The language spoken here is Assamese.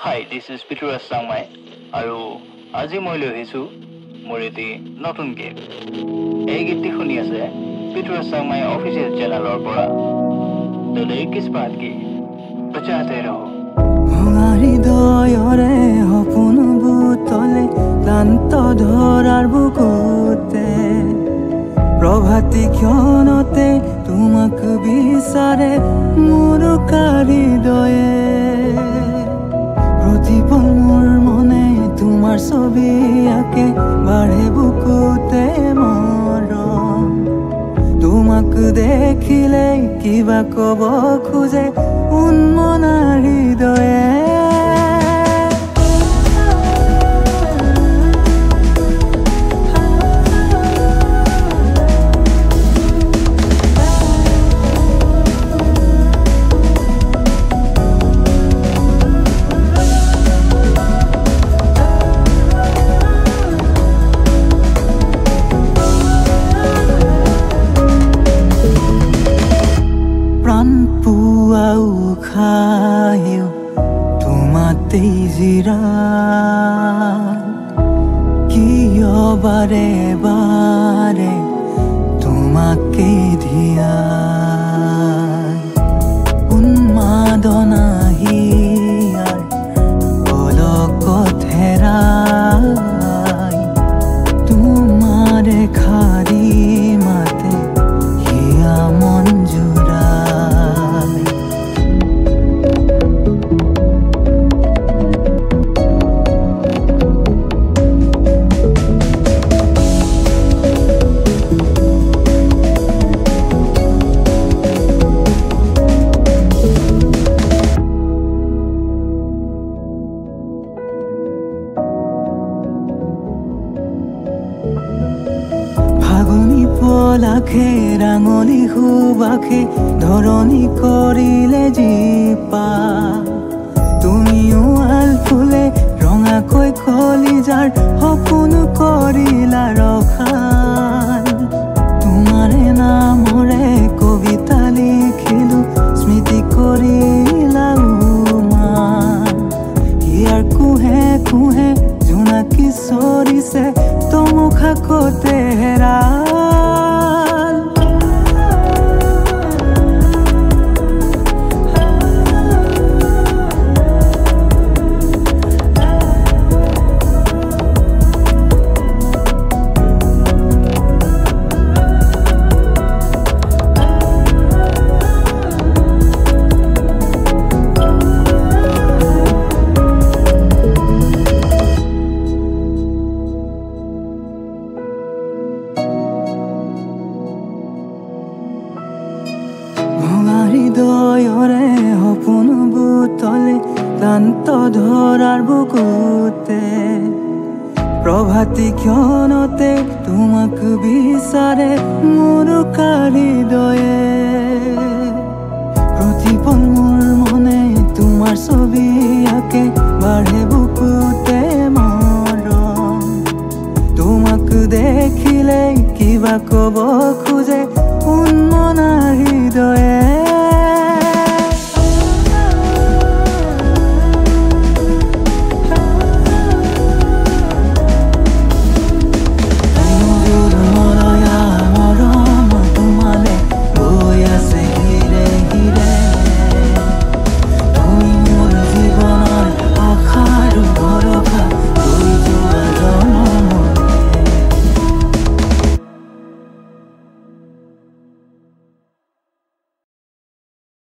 Hi, this is Pituras Sangmai. আৰু আজি মই লৈ আহিছোঁ মোৰ এটি নতুন গীত। এই গীতটি শুনি আছে Pituras Sangmai অফিচিয়েল চেনেলৰ পৰা। The lyric is बात की बचाते रहो। হৃদয়ৰে সপোন বুটলে ক্লান্ত ধৰাৰ বুকুতে প্ৰভাতী ক্ষণতে তোমাক বিচাৰে মোৰ হৃদয়ে প্ৰতিপল মোৰ মনে তোমাৰ ছবি আঁকে বাঢ়ে বুকুতে মৰম তোমাক দেখিলে কিবা ক'ব খোজে উন্মনা হৃদয়ে খায়ো তোমাতেই জিৰা কিয় বাৰে বাৰে তোমাকেই ধিয়া উন্মাদনা হিয়াৰ পলকত হেৰাই তোমাৰে খাৰী মাতে হিয়া মন লাখে ৰাঙলী সুবাসে ধৰণী কৰিলে জীপা তুমিও আল ফুলে ৰঙাকৈ কলিজাৰ সপোন কৰিলা ৰখান তোমাৰে নামৰে কবিতা লিখিলো স্মৃতি কৰিলা উমান ইয়াৰ কুহে কুহে জোনাকী চৰিছে তমুখা কতে হেৰা হৃদয়ৰে সপোন বুটলে ক্লান্ত ধৰাৰ বুকুতে প্ৰভাতী ক্ষণতে তোমাক বিচাৰে মোৰ হৃদয়ে প্ৰতিপল মোৰ মনে তোমাৰ ছবি আঁকে বাঢ়ে বুকুতে মৰম তোমাক দেখিলে কিবা ক'ব